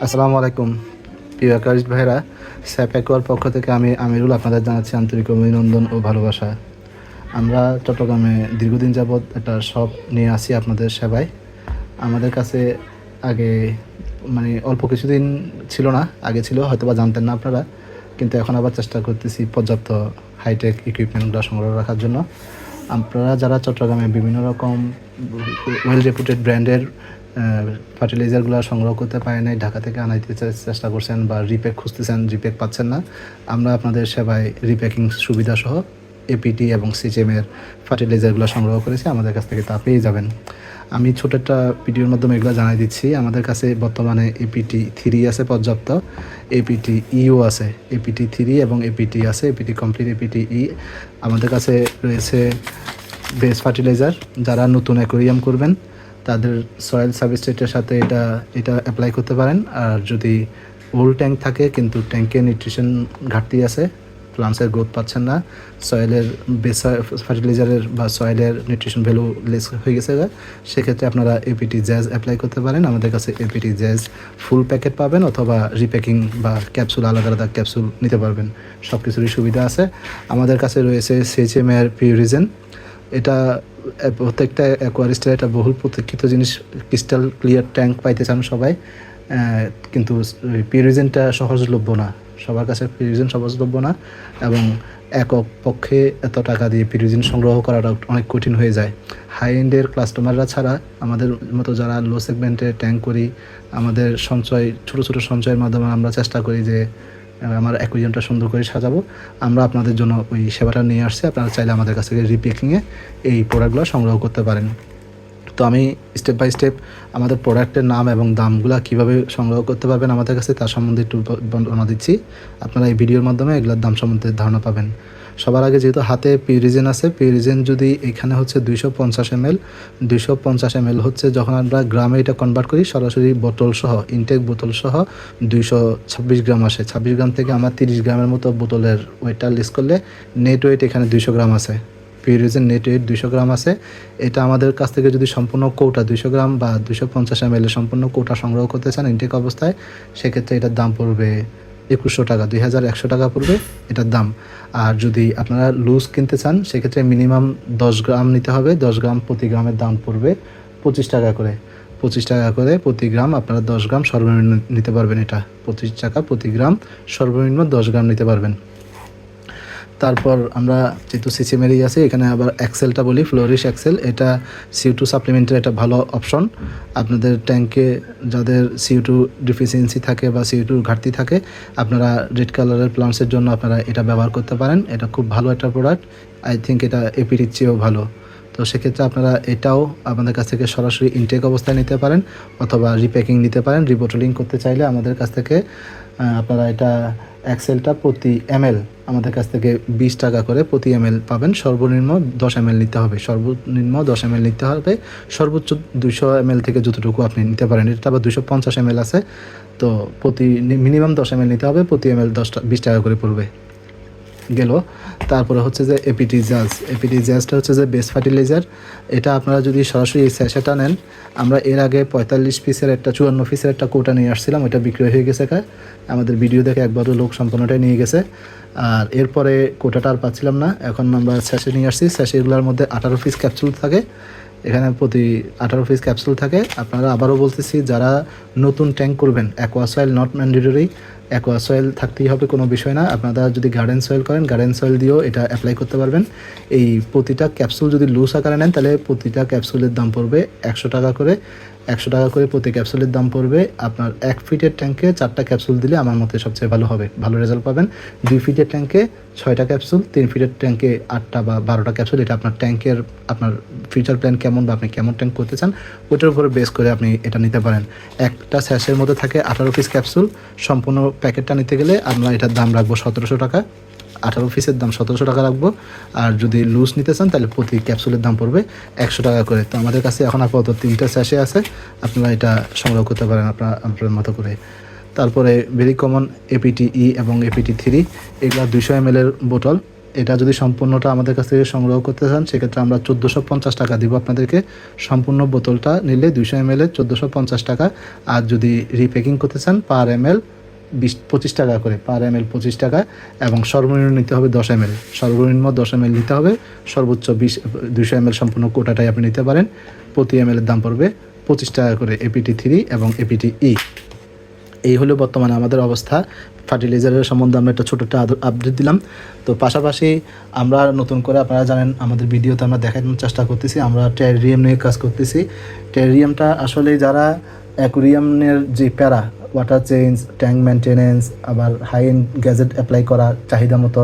আসসালামু আলাইকুম প্রিয় অ্যাকোয়ারিস্ট ভাইরা, স্যাপ অ্যাকোয়ার পক্ষ থেকে আমি আমিরুল আপনাদের জানাচ্ছি আন্তরিক অভিনন্দন ও ভালোবাসা। আমরা চট্টগ্রামে দীর্ঘদিন যাবৎ একটা শপ নিয়ে আসি আপনাদের সেবায়। আমাদের কাছে আগে অল্প কিছুদিন ছিল না, আগে ছিল হয়তো বা জানতেন না আপনারা, কিন্তু এখন আবার চেষ্টা করতেছি পর্যাপ্ত হাইটেক ইকুইপমেন্টগুলো সংগ্রহ রাখার জন্য। আপনারা যারা চট্টগ্রামে বিভিন্ন রকম ওয়েল রেপুটেড ব্র্যান্ডের ফার্টিলাইজারগুলো সংগ্রহ করতে পারেন নাই, ঢাকা থেকে আনাইতে চেষ্টা করছেন বা রিপ্যাক খুঁজতেছেন, রিপ্যাক পাচ্ছেন না, আমরা আপনাদের সেবায় রিপ্যাকিং সুবিধা সহ এপিটি এবং সিচএমের ফার্টিলাইজারগুলো সংগ্রহ করেছি। আমাদের কাছ থেকে তা পেয়ে যাবেন। আমি ছোট একটা ভিডিওর মাধ্যমে এগুলো জানাই দিচ্ছি। আমাদের কাছে বর্তমানে এপিটি 3 আছে পর্যাপ্ত, এপিটি ইও আছে, এপিটি 3 এবং এপিটি আছে, এপিটি কমপ্লিট, এপিটি ই। আমাদের কাছে রয়েছে বেস ফার্টিলাইজার। যারা নতুন অ্যাকোয়ারিয়াম করবেন তাদের সয়েল সাবস্ট্রেটের সাথে এটা অ্যাপ্লাই করতে পারেন। আর যদি ওল্ড ট্যাঙ্ক থাকে কিন্তু ট্যাঙ্কে নিউট্রিশন ঘাটতি আছে, প্লান্টসের গ্রোথ পাচ্ছেন না, সয়েলের বেস ফার্টিলাইজারের বা সয়েলের নিউট্রিশন ভ্যালু লেস হয়ে গেছে, সেক্ষেত্রে আপনারা এপিটি জ্যাজ অ্যাপ্লাই করতে পারেন। আমাদের কাছে এপিটি জ্যাজ ফুল প্যাকেট পাবেন অথবা রিপ্যাকিং বা ক্যাপসুল, আলাদা আলাদা ক্যাপসুল নিতে পারবেন। সব কিছুরই সুবিধা আছে। আমাদের কাছে রয়েছে সিচএমের পিউরিজেন। এটা প্রত্যেকটা অ্যাকোয়ারিস্টের একটা বহুল প্রতীক্ষিত জিনিস। ক্রিস্টাল ক্লিয়ার ট্যাঙ্ক পাইতে চান সবাই, কিন্তু পিউরিজেনটা সহজলভ্য না, সবার কাছে পিউরিজেন সহজলভ্য না, এবং একক পক্ষে এত টাকা দিয়ে পিউরিজেন সংগ্রহ করাটা অনেক কঠিন হয়ে যায়। হাই এন্ডের কাস্টমাররা ছাড়া আমাদের মতো যারা লো সেগমেন্টে ট্যাঙ্ক করি, আমাদের সঞ্চয় ছোটো ছোটো সঞ্চয়ের মাধ্যমে আমরা চেষ্টা করি যে আমার অ্যাকোয়ারিয়ামটা সুন্দর করে সাজাবো। আমরা আপনাদের জন্য ওই সেবাটা নিয়ে আসছি। আপনারা চাইলে আমাদের কাছ থেকে রিপ্যাকিংয়ে এই প্রোডাক্টগুলো সংগ্রহ করতে পারেন। তো আমি স্টেপ বাই স্টেপ আমাদের প্রোডাক্টের নাম এবং দামগুলো কীভাবে সংগ্রহ করতে পারবেন আমাদের কাছে তার সম্বন্ধে একটু বর্ণনা দিচ্ছি। আপনারা এই ভিডিওর মাধ্যমে এগুলোর দাম সম্বন্ধে ধারণা পাবেন। সবার আগে যেহেতু হাতে পিউরিজেন আছে, পিউরিজেন যদি এখানে হচ্ছে 250 ml, 250 ml হচ্ছে যখন আমরা গ্রামে এটা কনভার্ট করি সরাসরি বোতল সহ, ইনটেক বোতল সহ 226 গ্রাম আসে। 26 গ্রাম থেকে আমার 30 গ্রামের মতো বোতলের ওয়েটটা লিস্ট করলে নেট ওয়েট এখানে 200 গ্রাম আছে। পিউরিজেন নেট ওয়েট 200 গ্রাম আছে। এটা আমাদের কাছ থেকে যদি সম্পূর্ণ কৌটা 200 গ্রাম বা 250 ml সম্পূর্ণ কৌটা সংগ্রহ করতে চান ইনটেক অবস্থায়, সেক্ষেত্রে এটার দাম পড়বে 2100 টাকা, 2100 টাকা পড়বে এটার দাম। আর যদি আপনারা লুজ কিনতে চান সেক্ষেত্রে মিনিমাম 10 গ্রাম নিতে হবে। 10 গ্রাম প্রতি গ্রামের দাম পড়বে 25 টাকা করে। 25 টাকা করে প্রতি গ্রাম, আপনারা 10 গ্রাম সর্বনিম্ন নিতে পারবেন। এটা 25 টাকা প্রতি গ্রাম, সর্বনিম্ন 10 গ্রাম নিতে পারবেন। তারপর আমরা যেহেতু সিচএমেরই আছে, এখানে আবার এক্সেলটা বলি, ফ্লোরিশ এক্সেল। এটা CO2 সাপ্লিমেন্টের একটা ভালো অপশন। আপনাদের ট্যাঙ্কে যাদের CO2 ডিফিসিয়েন্সি থাকে বা CO2 ঘাটতি থাকে, আপনারা রেড কালারের প্লান্টসের জন্য আপনারা এটা ব্যবহার করতে পারেন। এটা খুব ভালো একটা প্রোডাক্ট। আই থিঙ্ক এটা এপিটির চেয়েও ভালো। তো সেক্ষেত্রে আপনারা এটাও আমাদের কাছ থেকে সরাসরি ইনটেক অবস্থায় নিতে পারেন অথবা রিপ্যাকিং নিতে পারেন। রিবোটলিং করতে চাইলে আমাদের কাছ থেকে আপনারা এটা এক্সেলটা প্রতি ml আমাদের কাছ থেকে 20 টাকা করে প্রতি ml পাবেন। সর্বনিম্ন 10 ml নিতে হবে, সর্বনিম্ন 10 ml নিতে হবে। সর্বোচ্চ 200 ml থেকে যতটুকু আপনি নিতে পারেন। এটা আবার 250 ml আছে, তো প্রতি মিনিমাম 10 ml নিতে হবে। প্রতি ml 20 টাকা করে পড়বে গেল। তারপরে হচ্ছে যে এপিটি জ্যাজ। এপিটি জ্যাজটা হচ্ছে যে বেস ফার্টিলাইজার। এটা আপনারা যদি সরাসরি এই স্যাশেটা নেন, আমরা এর আগে 45 পিসের একটা 54 পিসের একটা কোটা নিয়ে আসছিলাম, ওটা বিক্রয় হয়ে গেছে। আমাদের ভিডিও দেখে একবারও লোক সম্পূর্ণটাই নিয়ে গেছে। আর এরপরে কোটাটা আর পাচ্ছিলাম না, এখন আমরা স্যাশে নিয়ে আসছি। স্যাশেগুলোর মধ্যে 18 পিস ক্যাপসুল থাকে, এখানে প্রতি 18 পিস ক্যাপসুল থাকে। আপনারা আবারও বলতেছি, যারা নতুন ট্যাঙ্ক করবেন, aqua soil not mandatory, aqua soil থাকতেই হবে কোনো বিষয় না। আপনারা যদি গার্ডেন সয়েল করেন, গার্ডেন সয়েল দিয়েও এটা অ্যাপ্লাই করতে পারবেন। এই প্রতিটা ক্যাপসুল যদি লুজ আকারে নেন তাহলে প্রতিটা ক্যাপসুলের দাম পড়বে 100 টাকা করে। 100 টাকা করে প্রতি ক্যাপসুলের দাম পড়বে। আপনার 1 ফিটের ট্যাঙ্কে 4টা ক্যাপসুল দিলে আমার মতে সবচেয়ে ভালো হবে, ভালো রেজাল্ট পাবেন। 2 ফিটের ট্যাঙ্কে 6টা ক্যাপসুল, 3 ফিটের ট্যাঙ্কে 8টা বা 12টা ক্যাপসুল। এটা আপনার ট্যাঙ্কের আপনার ফিউচার প্ল্যান কেমন বা আপনি কেমন ট্যাঙ্ক করতে চান ওটার উপরে বেস করে আপনি এটা নিতে পারেন। একটা স্যাশের মধ্যে থাকে 18 পিস ক্যাপসুল। সম্পূর্ণ প্যাকেটটা নিতে গেলে আমরা এটার দাম রাখবো 1700 টাকা। 18 পিসের দাম 1700 টাকা রাখবো। আর যদি লুজ নিতে চান তাহলে প্রতি ক্যাপসুলের দাম পড়বে 100 টাকা করে। তো আমাদের কাছে এখন আপাতত 3টা স্যাশে আছে, আপনারা এটা সংগ্রহ করতে পারেন আপনার মতো করে। তারপরে ভেরি কমন এপিটি ই এবং এপিটি 3, এগুলো 200 ml এর বোতল। এটা যদি সম্পূর্ণটা আমাদের কাছ থেকে সংগ্রহ করতে চান সেক্ষেত্রে আমরা 1450 টাকা দিব আপনাদেরকে। সম্পূর্ণ বোতলটা নিলে 200 ml 1450 টাকা। আর যদি রিপ্যাকিং করতে চান পার ml 25 টাকা করে, পার ml 25 টাকা। এবং সর্বনিম্ন নিতে হবে 10 ml, সর্বনিম্ন 10 ml নিতে হবে, সর্বোচ্চ 200 ml সম্পূর্ণ কোটাটাই আপনি নিতে পারেন। প্রতি ml এর দাম পড়বে 25 টাকা করে, APT 3 এবং APT E। এই হলো বর্তমানে আমাদের অবস্থা। ফার্টিলাইজারের সম্বন্ধে আমরা একটা ছোটো একটা আপডেট দিলাম। তো পাশাপাশি আমরা নতুন করে, আপনারা জানেন আমাদের ভিডিওতে আমরা দেখানোর চেষ্টা করতেছি, আমরা টেরিয়াম নিয়ে কাজ করতেছি। টেরিয়ামটা আসলে যারা অ্যাকুরিয়ামের যে প্যারা, ওয়াটার চেঞ্জ, ট্যাঙ্ক মেনটেনেন্স, আবার হাই এন্ড গ্যাজেট অ্যাপ্লাই করা চাহিদা মতো,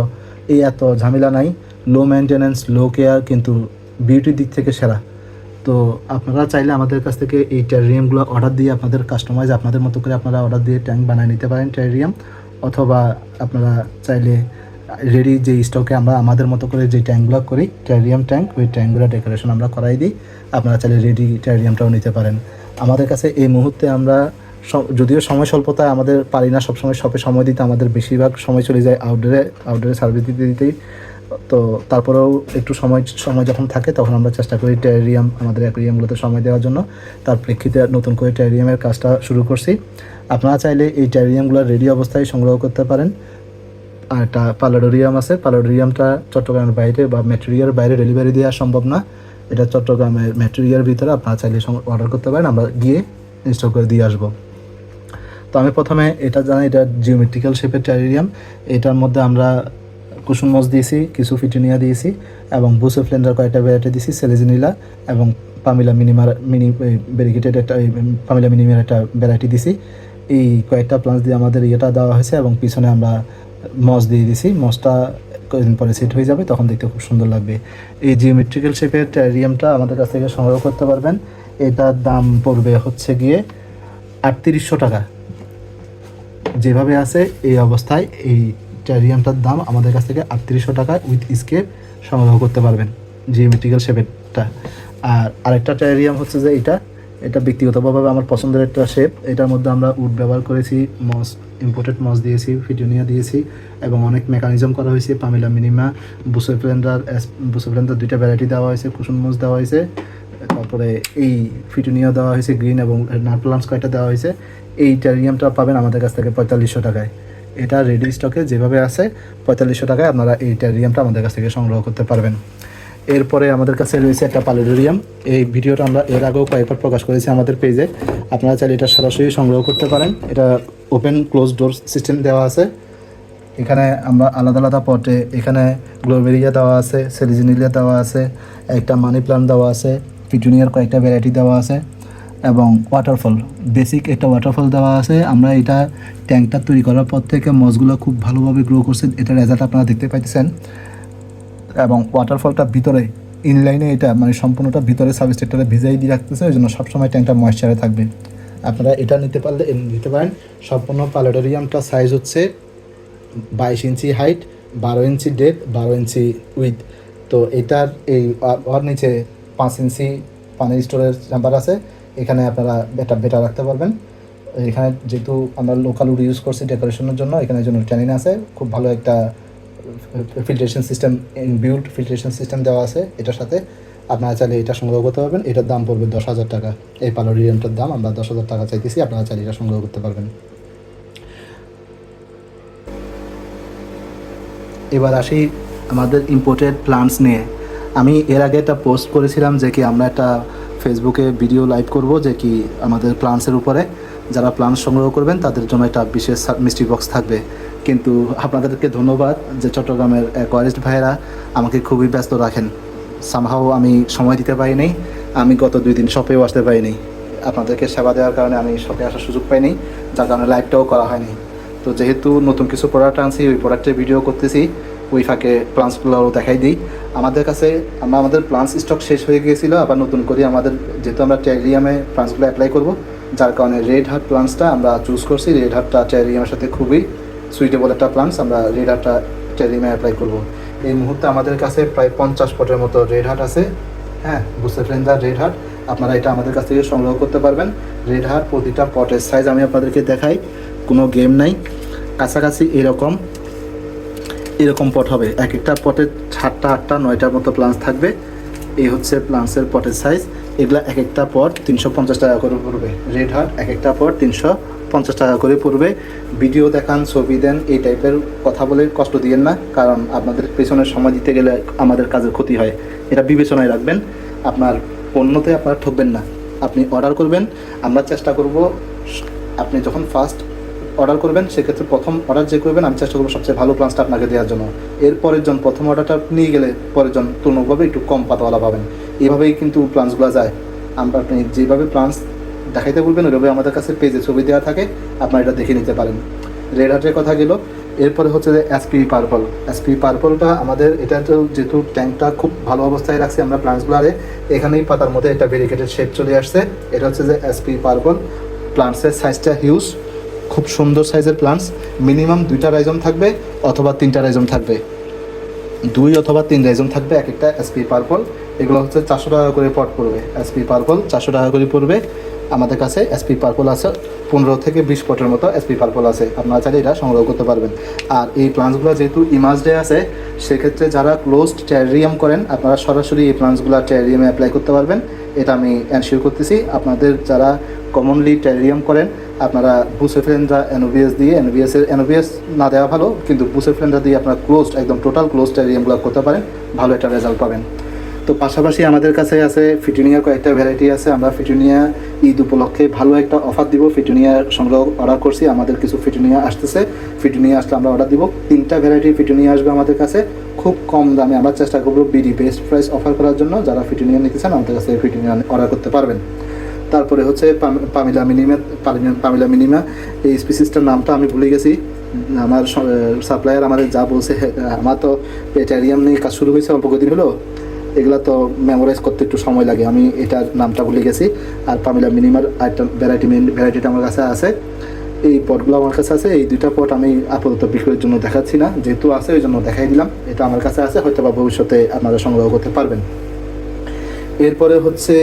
এই এত ঝামেলা নাই, লো মেনটেনেন্স, লো কেয়ার, কিন্তু বিউটির দিক থেকে সেরা। তো আপনারা চাইলে আমাদের কাছ থেকে এই টেরিয়ামগুলো অর্ডার দিয়ে আপনাদের কাস্টমাইজ আপনাদের মতো করে আপনারা অর্ডার দিয়ে ট্যাঙ্ক বানিয়ে নিতে পারেন টেরিয়াম। অথবা আপনারা চাইলে রেডি যে স্টকে আমরা আমাদের মতো করে যে ট্যাঙ্কগুলো করি, টেরিয়াম ট্যাঙ্ক, ওই ট্যাঙ্কগুলো ডেকোরেশন আমরা করাই দিই। আপনারা চাইলে রেডি টেরিয়ামটাও নিতে পারেন আমাদের কাছে। এই মুহূর্তে আমরা যদিও সময় স্বল্পতায় আমাদের পারি না সবসময় শপে সময় দিতে, আমাদের বেশিরভাগ সময় চলে যায় আউটডোরে সার্ভিস দিতেই। তো তারপরেও একটু সময় যখন থাকে তখন আমরা চেষ্টা করি টেরিয়াম, আমাদের অ্যাকুরিয়ামগুলোতে সময় দেওয়ার জন্য। তার প্রেক্ষিতে নতুন করে টেরিয়ামের কাজটা শুরু করছি। আপনারা চাইলে এই টেরিয়ামগুলো রেডি অবস্থায় সংগ্রহ করতে পারেন। আর একটা প্যালাডোরিয়াম আছে, প্যালাডোরিয়ামটা চট্টগ্রামের বাইরে বা মেটেরিয়ার বাইরে ডেলিভারি দেওয়া সম্ভব না, এটা চট্টগ্রামের মেটেরিয়ার ভিতরে আপনারা চাইলে অর্ডার করতে পারেন, আমরা গিয়ে ইনস্টল করে দিয়ে আসবো। তো আমি প্রথমে এটা জানি, এটা জিওমেট্রিক্যাল শেপের টেরিয়াম। এটার মধ্যে আমরা কুসুম মস দিয়েছি, কিছু ফিটিনিয়া দিয়েছি এবং বুসোফ্লেন্ডার কয়েকটা ভ্যারাইটি দিয়েছি, সেলেজিনিলা এবং পামিলা ব্যারিকেটেড একটা পামিলা মিনিমার একটা ভ্যারাইটি দিয়েছি। এই কয়েকটা প্লান্টস দিয়ে আমাদের ইয়েটা দেওয়া হয়েছে এবং পিছনে আমরা মস দিয়ে দিয়েছি। মসটা কয়েকদিন পরে সেট হয়ে যাবে, তখন দেখতে খুব সুন্দর লাগবে। এই জিওমেট্রিক্যাল শেপের টেরিয়ামটা আমাদের কাছ থেকে সংগ্রহ করতে পারবেন। এটার দাম পড়বে হচ্ছে গিয়ে 3800 টাকা। যেভাবে আছে এই অবস্থায় এই টেরিয়ামটার দাম আমাদের কাছ থেকে 3800 টাকা উইথ স্কেপ সংগ্রহ করতে পারবেন, জিওমেট্রিক্যাল শেপেরটা। আর আরেকটা টেরিয়াম হচ্ছে যে এটা ব্যক্তিগতভাবে আমার পছন্দের একটা শেপ। এটার মধ্যে আমরা উড ব্যবহার করেছি, মস ইম্পোর্টেড মস দিয়েছি, ফিটোনিয়া দিয়েছি এবং অনেক মেকানিজম করা হয়েছে। পামিলা মিনিমা, বুসোফ্লেন্ডার দুইটা ভ্যারাইটি দেওয়া হয়েছে, কুসুম মস দেওয়া হয়েছে, তারপরে এই ফিটোনিয়া দেওয়া হয়েছে, গ্রিন এবং নাট প্লান্টস কয়েকটা দেওয়া হয়েছে। এই টেরিয়ামটা পাবেন আমাদের কাছ থেকে 4500 টাকায়। এটা রেডি স্টকে যেভাবে আছে 4500 টাকায় আপনারা এই টেরিয়ামটা আমাদের কাছ থেকে সংগ্রহ করতে পারবেন। এরপরে আমাদের কাছে রয়েছে একটা প্যালাডোরিয়াম। এই ভিডিওটা আমরা এর আগেও কয়েকবার প্রকাশ করেছি আমাদের পেজে, আপনারা চাইলে এটা সরাসরি সংগ্রহ করতে পারেন। এটা ওপেন ক্লোজ ডোর সিস্টেম দেওয়া আছে। এখানে আমরা আলাদা আলাদা পটে, এখানে গ্লোবেরিয়া দেওয়া আছে, সেলিজিনিলিয়া দেওয়া আছে, একটা মানি প্লান্ট দেওয়া আছে, পিটুনিয়ার কয়েকটা ভ্যারাইটি দেওয়া আছে এবং ওয়াটারফল, বেসিক একটা ওয়াটারফল দেওয়া আছে। আমরা এটা ট্যাঙ্কটা তৈরি করার পর থেকে মসগুলো খুব ভালোভাবে গ্রো করছে, এটা রেজাল্ট আপনারা দেখতে পাইতেছেন। এবং ওয়াটারফলটা ভিতরে ইনলাইনে, এটা মানে সম্পূর্ণটা ভিতরে সাবস্ট্রেক্টরে ভিজাই দিয়ে রাখতেছে, ওই জন্য সবসময় ট্যাঙ্কটা ময়েশ্চারে থাকবে। আপনারা এটা নিতে পারেন। সম্পূর্ণ প্যালাডোরিয়ামটা সাইজ হচ্ছে 22 inch height, 12 inch depth, 12 inch with. তো এটার এই ওর নিচে 5 ইঞ্চি পানির স্টোরেজ চেম্বার আছে, এখানে আপনারা বেটা রাখতে পারবেন। এখানে যেহেতু আমরা লোকাল উড ইউজ করছি ডেকোরেশনের জন্য, এখানে জন্য ট্যানিন আছে, খুব ভালো একটা filtration system, inbuilt filtration system দেওয়া আছে এটার সাথে। আপনারা চাইলে এটা সংগ্রহ করতে পারবেন। এটার দাম পড়বে 10,000 টাকা। এই প্যালাডোরিয়ামটার দাম আমরা 10,000 টাকা চাইতেছি, আপনারা চাইলে এটা সংগ্রহ করতে পারবেন। এবার আসি আমাদের ইম্পোর্টেড প্লান্টস নিয়ে। আমি এর আগে একটা পোস্ট করেছিলাম যে কি আমরা একটা ফেসবুকে ভিডিও লাইভ করব যে কি আমাদের প্লান্টসের উপরে, যারা প্লান্টস সংগ্রহ করবেন তাদের জন্য একটা বিশেষ মিস্ট্রি বক্স থাকবে। কিন্তু আপনাদেরকে ধন্যবাদ যে চট্টগ্রামের অ্যাকোয়ারিস্ট ভাইয়েরা আমাকে খুবই ব্যস্ত রাখেন। সামহাও আমি সময় দিতে পারিনি, আমি গত 2 দিন শপেও আসতে পারিনি। আপনাদেরকে সেবা দেওয়ার কারণে আমি শপে আসার সুযোগ পাইনি, যার কারণে লাইভটাও করা হয়নি। তো যেহেতু নতুন কিছু প্রোডাক্ট আনছি, ওই প্রোডাক্টের ভিডিও করতেছি, ওই ফাঁকে প্লান্টসগুলোও দেখাই দিই। আমাদের প্লান্টস স্টক শেষ হয়ে গিয়েছিলো, আবার নতুন করে আমাদের যেহেতু আমরা টেরিয়ামে প্লান্টসগুলো অ্যাপ্লাই করব, যার কারণে রেড হার্ট প্লান্টসটা আমরা চুজ করছি। রেড হার্টটা টেরিয়ামের সাথে খুবই সুইটেবল একটা প্লান্টস, আমরা রেড হার্টটা টেরিয়ামে অ্যাপ্লাই করব। এই মুহূর্তে আমাদের কাছে প্রায় 50 পটের মতো রেড হার্ট আছে। হ্যাঁ, বুসোফ্লেন্ডার রেড হার্ট, আপনারা এটা আমাদের কাছ থেকে সংগ্রহ করতে পারবেন। রেড হার্ট প্রতিটা পটের সাইজ আমি আপনাদেরকে দেখাই, কোনো গেম নাই, কাছাকাছি এরকম এরকম পট হবে, এক একটা পটে 7টা 8টা 9টার মতো প্লান্টস থাকবে। এই হচ্ছে প্লান্টসের পটের সাইজ। এগুলা এক একটা পট 350 টাকা করে পড়বে। রেড হার্ট এক একটা পট 350 টাকা করে পড়বে। ভিডিও দেখান, ছবি দেন, এই টাইপের কথা বলে কষ্ট দিয়েন না, কারণ আপনাদের পেছনের সময় দিতে গেলে আমাদের কাজের ক্ষতি হয়। এটা বিবেচনায় রাখবেন, আপনার পণ্যতে আপনারা ঠকবেন না। আপনি অর্ডার করবেন, আমরা চেষ্টা করব আপনি যখন ফার্স্ট অর্ডার করবেন সেক্ষেত্রে প্রথম অর্ডার যে করবেন আমি চেষ্টা করবো সবচেয়ে ভালো প্লান্সটা আপনাকে দেওয়ার জন্য। এরপরের জন প্রথম অর্ডারটা নিয়ে গেলে পরের জন তুলনাভাবে একটু কম পাতাওয়ালা পাবেন। এইভাবেই কিন্তু প্লান্সগুলো যায়। আমরা আপনি যেভাবে প্লান্স দেখাইতে বলবেন ওইভাবে আমাদের কাছে পেজে ছবি দেওয়া থাকে, আপনারা এটা দেখে নিতে পারেন। রেড হার্টের কথা গেল। এরপরে হচ্ছে যে এসপি পার্পল। এসপি পার্পলটা আমাদের এটা তো যেহেতু ট্যাঙ্কটা খুব ভালো অবস্থায় রাখছি আমরা প্লান্টসগুলোরে, এখানেই পাতার মধ্যে একটা ভেরিকেটেড শেপ চলে আসছে। এটা হচ্ছে যে এসপি পার্পল। প্লান্টসের সাইজটা হিউজ, খুব সুন্দর সাইজের প্লান্টস। মিনিমাম 2টা রাইজম থাকবে অথবা 3টা রাইজম থাকবে, 2 অথবা 3 রাইজম থাকবে এক একটা এসপি পার্পল। এগুলো হচ্ছে 400 টাকা করে পট পড়বে। এসপি পার্পল 400 টাকা করে পড়বে। আমাদের কাছে এসপি পার্পল আছে 15 থেকে 20 পটের মতো এসপি পার্পল আছে, আপনারা চাইলে এটা সংগ্রহ করতে পারবেন। আর এই প্লান্টসগুলো যেহেতু ইমাজ ডে আছে, সেক্ষেত্রে যারা ক্লোজড টেরারিয়াম করেন আপনারা সরাসরি এই প্লান্টসগুলো টেরারিয়ামে অ্যাপ্লাই করতে পারবেন, এটা আমি এনশিওর করতেছি। আপনাদের যারা কমনলি টেরারিয়াম করেন আপনারা বুসেফ্লেন্ড্রা এনোভিয়াস দিয়ে, এনোভিয়াস না দেওয়া ভালো, কিন্তু বুসেফ্লেন্ড্রা দিয়ে আপনারা ক্লোজড একদম টোটাল ক্লোজড টেরারিয়ামগুলো করতে পারেন, ভালো একটা রেজাল্ট পাবেন। তো পাশাপাশি আমাদের কাছে আছে ফিটুনিয়ার কয়েকটা ভ্যারাইটি আছে। আমরা ফিটুনিয়া ঈদ উপলক্ষে ভালো একটা অফার দিব। ফিটুনিয়া সংগ্রহ অর্ডার করছি, আমাদের কিছু ফিটুনিয়া আসতেছে। ফিটুনিয়া আসলে আমরা অর্ডার দিব। 3টা ভ্যারাইটি ফিটুনিয়া আসবে আমাদের কাছে খুব কম দামে। আমরা চেষ্টা করবো বিডি বেস্ট প্রাইস অফার করার জন্য। যারা ফিটুনিয়া নিতে চান আমাদের কাছে ফিটুনিয়া অর্ডার করতে পারবেন। তারপরে হচ্ছে পামিলা মিনিমা। এই স্পিসিসটার নামটা আমি ভুলে গেছি, আমার সাপ্লায়ার আমাদের যা বলছে, আমার তো টেরারিয়াম নিয়ে কাজ শুরু হয়েছে অল্প কদিন হলো, এগুলা তো মেমোরাইজ করতে একটু সময় লাগে, আমি এটার নামটা ভুলে গেছি। আর পামিলা মিনিমার একটা ভ্যারাইটিটা আমার কাছে আছে। এই পটগুলো আমার কাছে আছে। এই 2টা পট আমি আপাতত বিক্রয়ের জন্য দেখাচ্ছি না, যেহেতু আছে ওই জন্য দেখাই দিলাম। এটা আমার কাছে আছে, হয়তো বা ভবিষ্যতে আপনারা সংগ্রহ করতে পারবেন। এরপরে হচ্ছে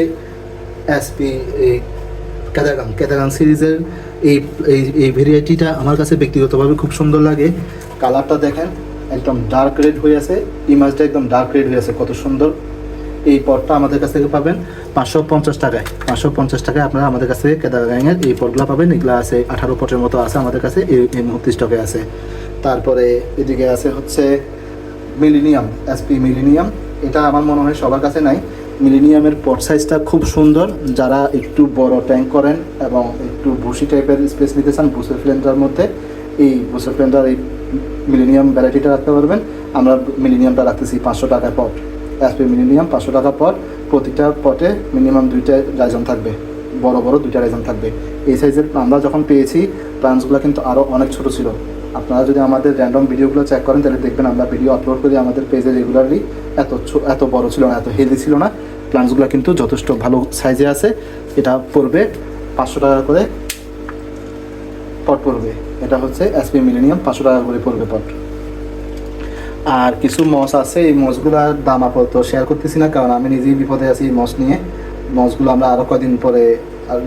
এসপি ক্যাদাগান সিরিজের এই ভ্যারাইটিটা আমার কাছে ব্যক্তিগতভাবে খুব সুন্দর লাগে। কালারটা দেখেন একদম ডার্ক রেড হয়ে আছে, ইমেজটা একদম ডার্ক রেড হয়ে আছে, কত সুন্দর। এই পটটা আমাদের কাছ থেকে পাবেন 550 টাকায়। 550 টাকায় আপনারা আমাদের কাছ থেকে ক্যাদাগানের এই পটগুলো পাবেন। এগুলো আছে 18 পটের মতো আছে আমাদের কাছে, এই মুহূর্তে স্টকে আছে। তারপরে এদিকে আছে হচ্ছে মিলিনিয়াম, এসপি মিলিনিয়াম। এটা আমার মনে হয় সবার কাছে নাই। মিলিনিয়ামের পট সাইজটা খুব সুন্দর। যারা একটু বড় ট্যাঙ্ক করেন এবং একটু বুশি টাইপের স্পেস নিতে চান বুসেফ্লেন্ডার মধ্যে, এই বুসেফ্লেন্ডার এই মিলিনিয়াম ভ্যারাইটিটা রাখতে পারবেন। আমরা মিলিনিয়ামটা রাখতেছি 500 টাকার পট। এসপি মিলিনিয়াম 500 টাকা পট। প্রতিটা পটে মিনিমাম 2টা রাইজম থাকবে, বড় বড় 2টা রাইজম থাকবে। এই সাইজের আমরা যখন পেয়েছি প্লান্টসগুলো কিন্তু আরও অনেক ছোট ছিল। আপনারা যদি আমাদের র্যান্ডম ভিডিওগুলো চেক করেন তাহলে দেখবেন আমরা ভিডিও আপলোড করি আমাদের পেজে রেগুলারলি, এত বড় ছিল না, এত হেলদি ছিল না। প্লান্টসগুলো কিন্তু যথেষ্ট ভালো সাইজে আছে। এটা পড়বে 500 টাকা করে পট পড়বে। এটা হচ্ছে এসপি মিলেনিয়াম, 500 টাকা করে পড়বে পট। আর কিছু মস আছে, এই মসগুলোর দাম আপাতত শেয়ার করতেছি না, কারণ আমি নিজেই বিপদে আছি এই মস নিয়ে। মসগুলো আমরা আরও কদিন পরে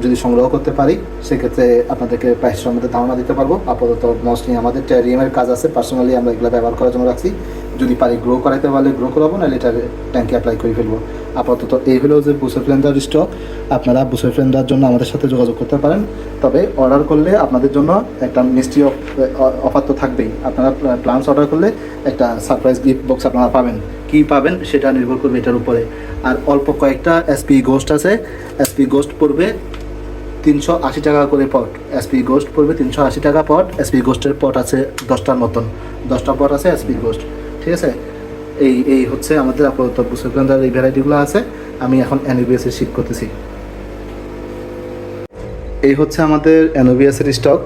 যদি সংগ্রহ করতে পারি সেক্ষেত্রে আপনাদেরকে প্রাইস সম্বন্ধে ধারণা দিতে পারবো। আপাতত মস নিয়ে আমাদের টেরারিয়ামের কাজ আছে, পার্সোনালি আমরা এগুলো ব্যবহার করার জন্য রাখছি। যদি পারি গ্রো করাইতে পারলে গ্রো করাবো, নাহলে এটা ট্যাঙ্কে অ্যাপ্লাই করে ফেলবো। আপাতত এই হলো যে বুসেফ্লেন্ডার স্টক। আপনারা বুসেফ্লেন্ডার জন্য আমাদের সাথে যোগাযোগ করতে পারেন, তবে অর্ডার করলে আপনাদের জন্য একটা মিষ্টি অফার তো থাকবেই। আপনারা প্লান্টস অর্ডার করলে একটা সারপ্রাইজ গিফট বক্স আপনারা পাবেন। কী পাবেন সেটা নির্ভর করবে এটার উপরে। আর অল্প কয়েকটা এসপি গোস্ট আছে, এসপি গোস্ট পড়বে 380 টাকা করে পট। এসপি গোস্ট পড়বে 380 টাকা পট। এসপি গোস্টের পট আছে 10টার মতন, 10টা পট আছে এসপি গোস্ট, ঠিক আছে। এই হচ্ছে আমাদের আপাতত বুসেফ্লেন্ডার এই ভ্যারাইটিগুলো আছে। আমি এখন এনোভিয়াসের শিফট করতেছি। এই হচ্ছে আমাদের এনোভিয়াসের স্টক।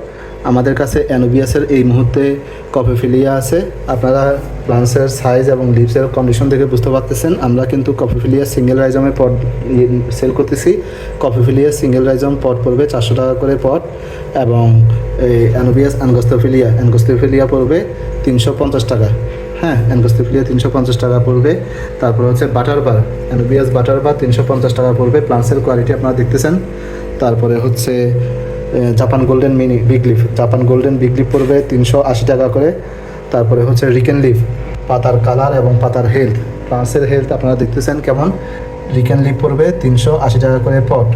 আমাদের কাছে এনোভিয়াসের এই মুহূর্তে কপিফিলিয়া আছে। আপনারা প্লান্টসের সাইজ এবং লিভসের কন্ডিশন দেখে বুঝতে পারতেছেন। আমরা কিন্তু কপিফিলিয়া সিঙ্গেল রাইজমের পট সেল করতেছি। কপিফিলিয়া সিঙ্গেল রাইজম পট পড়বে 400 টাকা করে পট, এবং এনোভিয়াস অ্যানগোস্টিফিলিয়া পড়বে 350 টাকা। হ্যাঁ, অ্যানগোস্টিফিলিয়া 350 টাকা পড়বে। তারপর হচ্ছে বাটারবার, এনোভিয়াস বাটারবার 350 টাকা পড়বে। প্লান্টসের কোয়ালিটি আপনারা দেখতেছেন। তারপরে হচ্ছে জাপান গোল্ডেন বিগ লিফ পড়বে 380 টাকা করে। তারপরে হচ্ছে রিকেন লিভ, পাতার কালার এবং পাতার হেলথ, প্লান্টসের হেলথ আপনারা দেখতেছেন কেমন। রিকেন লিভ পড়বে 380 টাকা করে পট।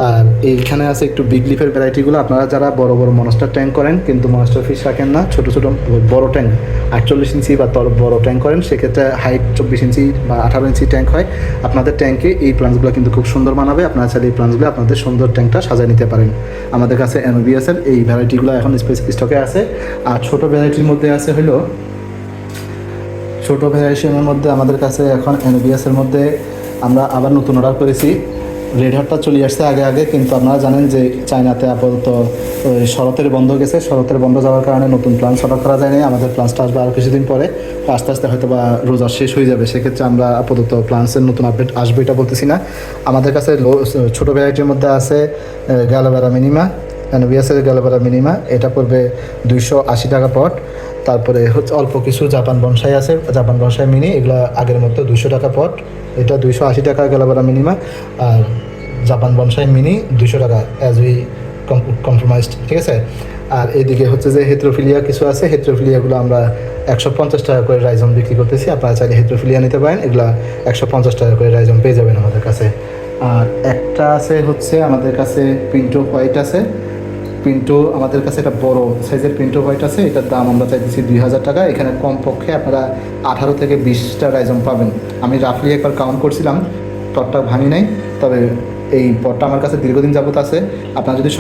আর এইখানে আছে একটু বিগ লিফের ভ্যারাইটিগুলো। আপনারা যারা বড় বড় মনস্টার ট্যাঙ্ক করেন কিন্তু মনস্টার ফিশ রাখেন না, ছোটো ছোটো বড় ট্যাঙ্ক 48 ইঞ্চি বা বড় ট্যাঙ্ক করেন, সেক্ষেত্রে হাইট 24 ইঞ্চি বা 18 ইঞ্চি ট্যাঙ্ক হয়, আপনাদের ট্যাঙ্কে এই প্লান্টসগুলো কিন্তু খুব সুন্দর মানাবে। আপনারা চাইলে এই প্লান্টসগুলো আপনাদের সুন্দর ট্যাঙ্কটা সাজিয়ে নিতে পারেন। আমাদের কাছে অ্যানোবিয়াসের এই ভ্যারাইটিগুলো এখন স্টকে আছে। আর ছোটো ভ্যারাইটির মধ্যে আছে হলো, ছোটো ভ্যারিয়েশনের মধ্যে আমাদের কাছে এখন অ্যানোবিয়াসের মধ্যে আমরা আবার নতুন অর্ডার করেছি। রেড হার্টটা চলে আসছে আগে আগে, কিন্তু আপনারা জানেন যে চায়নাতে আপাতত ওই শরতের বন্ধ গেছে, শরতের বন্ধ যাওয়ার কারণে নতুন প্লান্স অর্ডার করা যায়নি। আমাদের প্লান্সটা আসবে আরও কিছুদিন পরে, আস্তে আস্তে হয়তো বা রোজা শেষ হয়ে যাবে, সেক্ষেত্রে আমরা আপাতত প্লান্সের নতুন আপডেট আসবে এটা বলতেছি না। আমাদের কাছে ছোটো ভ্যারাইটির মধ্যে আছে গ্যালোভেরা মিনিমা, অ্যানোবিয়াসের গ্যালোভেরা মিনিমা, এটা পড়বে 280 টাকা পট। তারপরে হচ্ছে অল্প কিছু জাপান বনসাই আছে, জাপান বনসাই মিনি, এগুলো আগের মতো 200 টাকা পট, এটা 280 টাকা গ্যালোভেরা মিনিমা। আর জাপান বনসাই মিনি 200 টাকা, অ্যাজ উই কম্প্রোমাইজড, ঠিক আছে। আর এইদিকে হচ্ছে যে হেট্রোফিলিয়া কিছু আছে, হেট্রোফিলিয়াগুলো আমরা 150 টাকা করে রাইজম বিক্রি করতেছি। আপনারা চাইলে হেট্রোফিলিয়া নিতে পারেন, এগুলো 150 টাকা করে রাইজম পেয়ে যাবেন আমাদের কাছে। আর একটা আছে হচ্ছে আমাদের কাছে পিন্টো হোয়াইট আছে, পিন্টো আমাদের কাছে একটা বড় সাইজের পিন্টো হোয়াইট আছে, এটার দাম আমরা চাইতেছি 2000 টাকা। এখানে কমপক্ষে আপনারা 18 থেকে 20টা রাইজম পাবেন। আমি রাফলি একবার কাউন্ট করছিলাম, পটটা ভাঙি নাই, তবে এই পটটা আমার কাছে দীর্ঘদিন যাবত আছে। আপনারা যদি